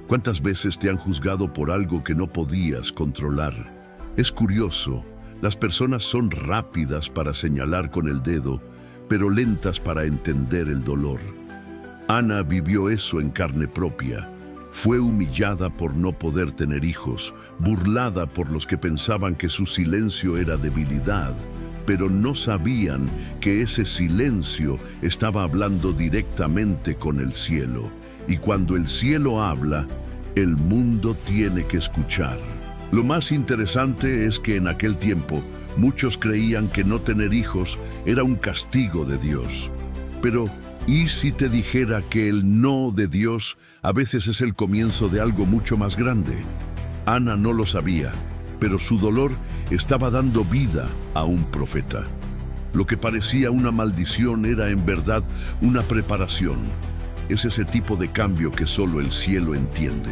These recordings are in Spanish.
¿Cuántas veces te han juzgado por algo que no podías controlar? Es curioso, las personas son rápidas para señalar con el dedo, pero lentas para entender el dolor. Ana vivió eso en carne propia. Fue humillada por no poder tener hijos, burlada por los que pensaban que su silencio era debilidad, pero no sabían que ese silencio estaba hablando directamente con el cielo. Y cuando el cielo habla, el mundo tiene que escuchar. Lo más interesante es que en aquel tiempo muchos creían que no tener hijos era un castigo de Dios. Pero, ¿y si te dijera que el no de Dios a veces es el comienzo de algo mucho más grande? Ana no lo sabía, pero su dolor estaba dando vida a un profeta. Lo que parecía una maldición era en verdad una preparación. Es ese tipo de cambio que solo el cielo entiende,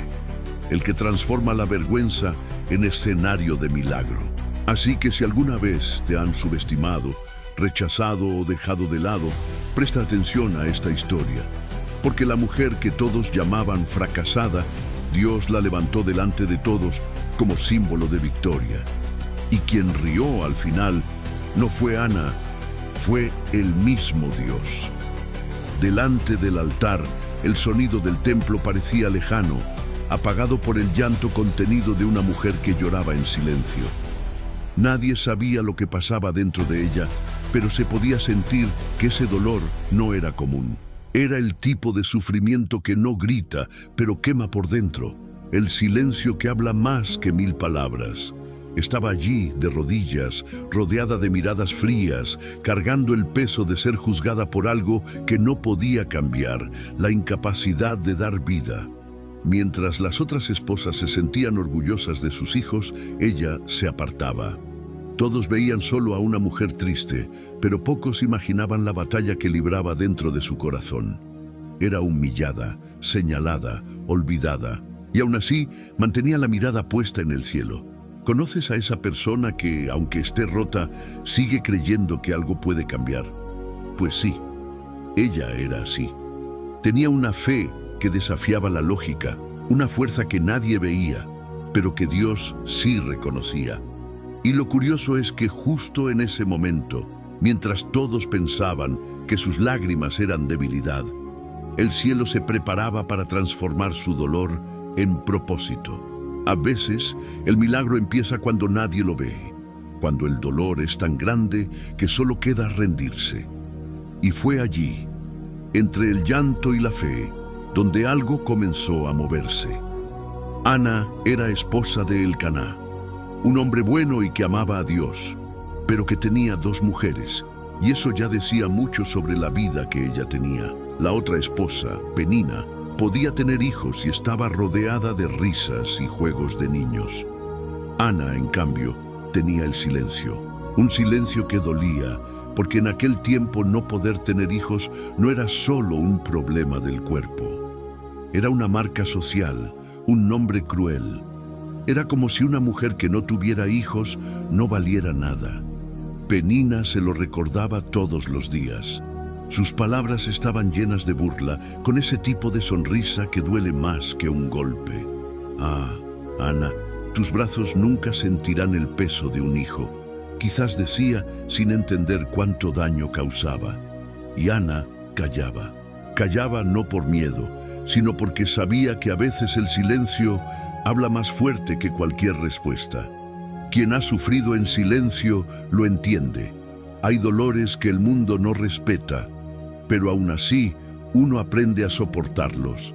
el que transforma la vergüenza en escenario de milagro. Así que si alguna vez te han subestimado, rechazado o dejado de lado, presta atención a esta historia, porque la mujer que todos llamaban fracasada, Dios la levantó delante de todos como símbolo de victoria. Y quien rió al final no fue Ana, fue el mismo Dios. Delante del altar, el sonido del templo parecía lejano, apagado por el llanto contenido de una mujer que lloraba en silencio. Nadie sabía lo que pasaba dentro de ella, pero se podía sentir que ese dolor no era común. Era el tipo de sufrimiento que no grita, pero quema por dentro. El silencio que habla más que 1000 palabras. Estaba allí, de rodillas, rodeada de miradas frías, cargando el peso de ser juzgada por algo que no podía cambiar, la incapacidad de dar vida. Mientras las otras esposas se sentían orgullosas de sus hijos, ella se apartaba. Todos veían solo a una mujer triste, pero pocos imaginaban la batalla que libraba dentro de su corazón. Era humillada, señalada, olvidada, y aún así mantenía la mirada puesta en el cielo. ¿Conoces a esa persona que, aunque esté rota, sigue creyendo que algo puede cambiar? Pues sí, ella era así. Tenía una fe que desafiaba la lógica, una fuerza que nadie veía, pero que Dios sí reconocía. Y lo curioso es que justo en ese momento, mientras todos pensaban que sus lágrimas eran debilidad, el cielo se preparaba para transformar su dolor en propósito. A veces, el milagro empieza cuando nadie lo ve, cuando el dolor es tan grande que solo queda rendirse. Y fue allí, entre el llanto y la fe, donde algo comenzó a moverse. Ana era esposa de Elcaná, un hombre bueno y que amaba a Dios, pero que tenía 2 mujeres, y eso ya decía mucho sobre la vida que ella tenía. La otra esposa, Penina, podía tener hijos y estaba rodeada de risas y juegos de niños. Ana, en cambio, tenía el silencio, un silencio que dolía, porque en aquel tiempo no poder tener hijos no era solo un problema del cuerpo. Era una marca social, un nombre cruel. Era como si una mujer que no tuviera hijos no valiera nada. Penina se lo recordaba todos los días. Sus palabras estaban llenas de burla, con ese tipo de sonrisa que duele más que un golpe. Ah, Ana, tus brazos nunca sentirán el peso de un hijo. Quizás decía sin entender cuánto daño causaba. Y Ana callaba. Callaba no por miedo, sino porque sabía que a veces el silencio habla más fuerte que cualquier respuesta. Quien ha sufrido en silencio lo entiende. Hay dolores que el mundo no respeta, pero aún así uno aprende a soportarlos.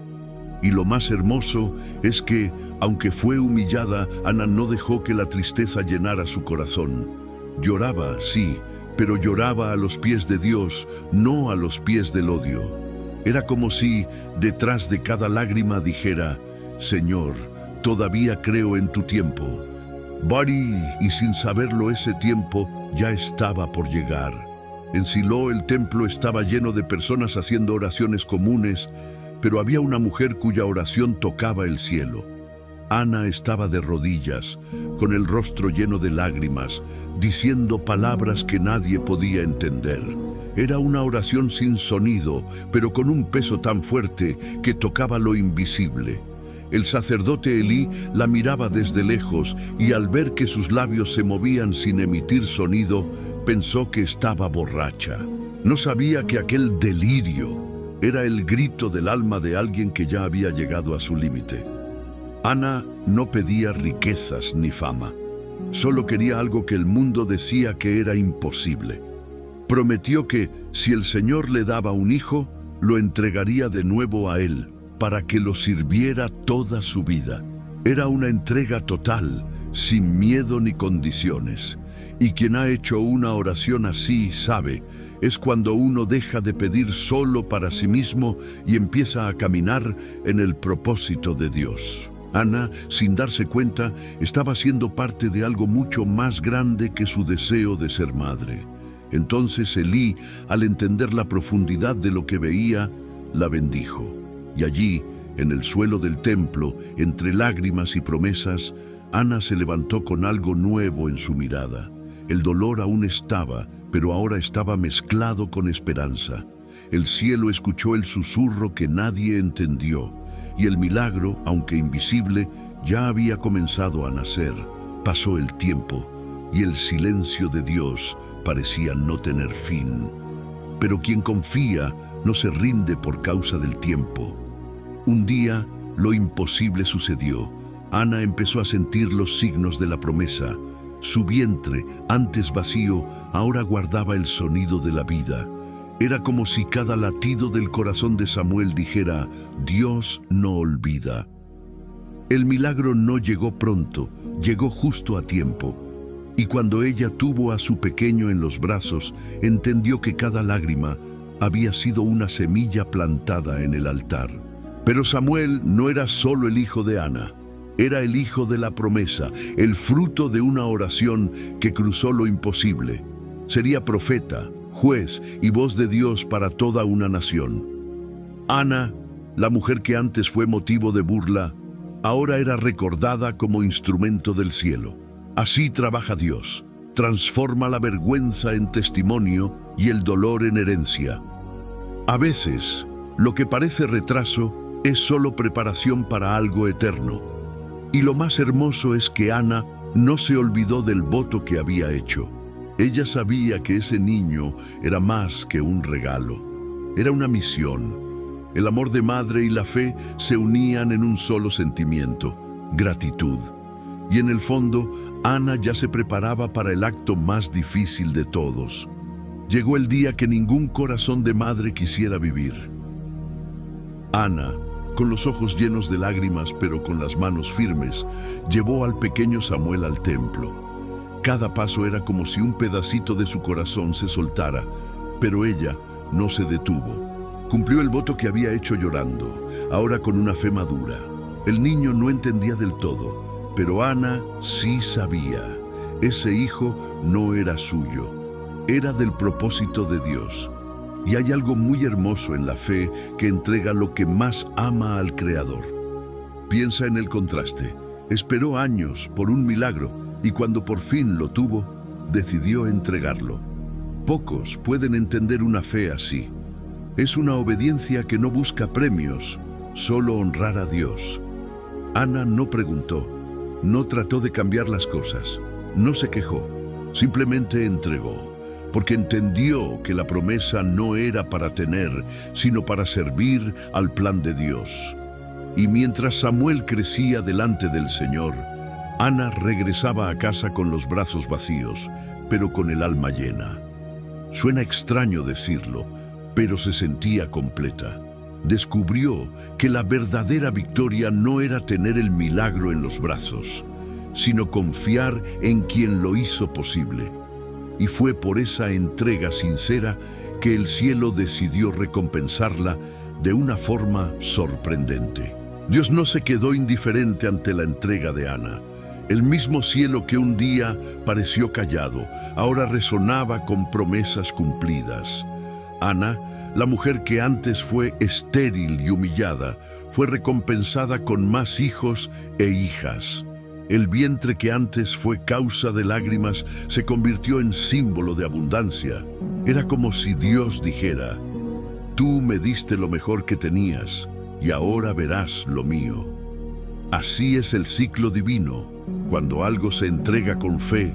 Y lo más hermoso es que, aunque fue humillada, Ana no dejó que la tristeza llenara su corazón. Lloraba, sí, pero lloraba a los pies de Dios, no a los pies del odio. Era como si, detrás de cada lágrima dijera: Señor, todavía creo en tu tiempo. Y sin saberlo, ese tiempo ya estaba por llegar. En Silo el templo estaba lleno de personas haciendo oraciones comunes, pero había una mujer cuya oración tocaba el cielo. Ana estaba de rodillas, con el rostro lleno de lágrimas, diciendo palabras que nadie podía entender. Era una oración sin sonido, pero con un peso tan fuerte que tocaba lo invisible. El sacerdote Elí la miraba desde lejos y al ver que sus labios se movían sin emitir sonido, pensó que estaba borracha. No sabía que aquel delirio era el grito del alma de alguien que ya había llegado a su límite. Ana no pedía riquezas ni fama. Solo quería algo que el mundo decía que era imposible. Prometió que, si el Señor le daba un hijo, lo entregaría de nuevo a él, para que lo sirviera toda su vida. Era una entrega total, sin miedo ni condiciones. Y quien ha hecho una oración así sabe, es cuando uno deja de pedir solo para sí mismo y empieza a caminar en el propósito de Dios. Ana, sin darse cuenta, estaba siendo parte de algo mucho más grande que su deseo de ser madre. Entonces Elí, al entender la profundidad de lo que veía, la bendijo. Y allí, en el suelo del templo, entre lágrimas y promesas, Ana se levantó con algo nuevo en su mirada. El dolor aún estaba, pero ahora estaba mezclado con esperanza. El cielo escuchó el susurro que nadie entendió, y el milagro, aunque invisible, ya había comenzado a nacer. Pasó el tiempo, y el silencio de Dios parecía no tener fin. Pero quien confía no se rinde por causa del tiempo. Un día, lo imposible sucedió. Ana empezó a sentir los signos de la promesa. Su vientre, antes vacío, ahora guardaba el sonido de la vida. Era como si cada latido del corazón de Samuel dijera: Dios no olvida. El milagro no llegó pronto, llegó justo a tiempo. Y cuando ella tuvo a su pequeño en los brazos, entendió que cada lágrima había sido una semilla plantada en el altar. Pero Samuel no era solo el hijo de Ana. Era el hijo de la promesa, el fruto de una oración que cruzó lo imposible. Sería profeta, juez y voz de Dios para toda una nación. Ana, la mujer que antes fue motivo de burla, ahora era recordada como instrumento del cielo. Así trabaja Dios, transforma la vergüenza en testimonio y el dolor en herencia. A veces, lo que parece retraso es solo preparación para algo eterno. Y lo más hermoso es que Ana no se olvidó del voto que había hecho. Ella sabía que ese niño era más que un regalo. Era una misión. El amor de madre y la fe se unían en un solo sentimiento: gratitud. Y en el fondo, Ana ya se preparaba para el acto más difícil de todos. Llegó el día que ningún corazón de madre quisiera vivir. Ana, con los ojos llenos de lágrimas pero con las manos firmes, llevó al pequeño Samuel al templo. Cada paso era como si un pedacito de su corazón se soltara, pero ella no se detuvo. Cumplió el voto que había hecho llorando, ahora con una fe madura. El niño no entendía del todo, pero Ana sí sabía. Ese hijo no era suyo, era del propósito de Dios. Y hay algo muy hermoso en la fe que entrega lo que más ama al Creador. Piensa en el contraste. Esperó años por un milagro y cuando por fin lo tuvo, decidió entregarlo. Pocos pueden entender una fe así. Es una obediencia que no busca premios, solo honrar a Dios. Ana no preguntó, no trató de cambiar las cosas, no se quejó, simplemente entregó. Porque entendió que la promesa no era para tener, sino para servir al plan de Dios. Y mientras Samuel crecía delante del Señor, Ana regresaba a casa con los brazos vacíos, pero con el alma llena. Suena extraño decirlo, pero se sentía completa. Descubrió que la verdadera victoria no era tener el milagro en los brazos, sino confiar en quien lo hizo posible. Y fue por esa entrega sincera que el cielo decidió recompensarla de una forma sorprendente. Dios no se quedó indiferente ante la entrega de Ana. El mismo cielo que un día pareció callado, ahora resonaba con promesas cumplidas. Ana, la mujer que antes fue estéril y humillada, fue recompensada con más hijos e hijas. El vientre que antes fue causa de lágrimas se convirtió en símbolo de abundancia. Era como si Dios dijera: tú me diste lo mejor que tenías y ahora verás lo mío. Así es el ciclo divino. Cuando algo se entrega con fe,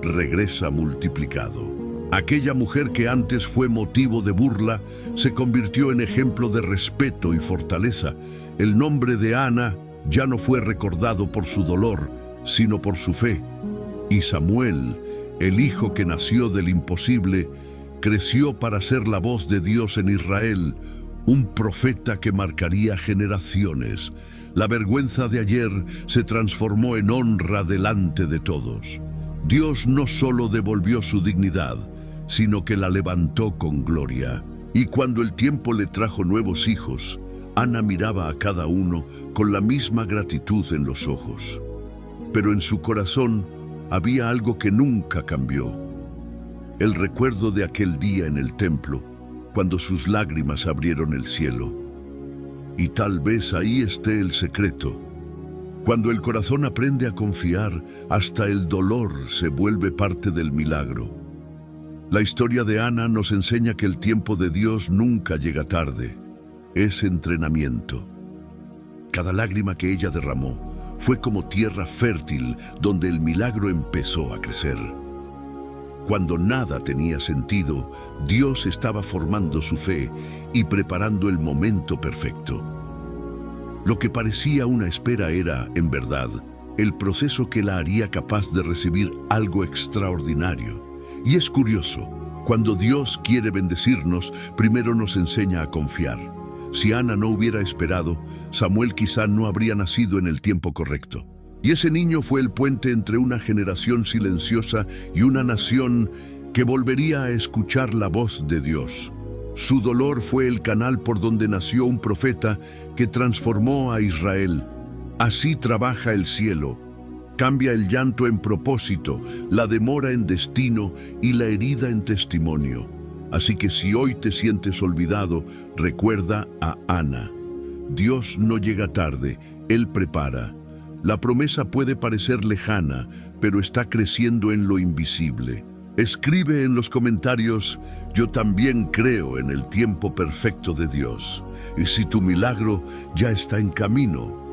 regresa multiplicado. Aquella mujer que antes fue motivo de burla se convirtió en ejemplo de respeto y fortaleza. El nombre de Ana ya no fue recordado por su dolor, sino por su fe. Y Samuel, el hijo que nació del imposible, creció para ser la voz de Dios en Israel, un profeta que marcaría generaciones. La vergüenza de ayer se transformó en honra delante de todos. Dios no solo devolvió su dignidad, sino que la levantó con gloria. Y cuando el tiempo le trajo nuevos hijos, Ana miraba a cada uno con la misma gratitud en los ojos. Pero en su corazón había algo que nunca cambió: el recuerdo de aquel día en el templo, cuando sus lágrimas abrieron el cielo. Y tal vez ahí esté el secreto. Cuando el corazón aprende a confiar, hasta el dolor se vuelve parte del milagro. La historia de Ana nos enseña que el tiempo de Dios nunca llega tarde. Es entrenamiento. Cada lágrima que ella derramó fue como tierra fértil donde el milagro empezó a crecer. Cuando nada tenía sentido, Dios estaba formando su fe y preparando el momento perfecto. Lo que parecía una espera era, en verdad, el proceso que la haría capaz de recibir algo extraordinario. Y es curioso, cuando Dios quiere bendecirnos, primero nos enseña a confiar. Si Ana no hubiera esperado, Samuel quizá no habría nacido en el tiempo correcto. Y ese niño fue el puente entre una generación silenciosa y una nación que volvería a escuchar la voz de Dios. Su dolor fue el canal por donde nació un profeta que transformó a Israel. Así trabaja el cielo. Cambia el llanto en propósito, la demora en destino y la herida en testimonio. Así que si hoy te sientes olvidado, recuerda a Ana. Dios no llega tarde, Él prepara. La promesa puede parecer lejana, pero está creciendo en lo invisible. Escribe en los comentarios: yo también creo en el tiempo perfecto de Dios. Y si tu milagro ya está en camino,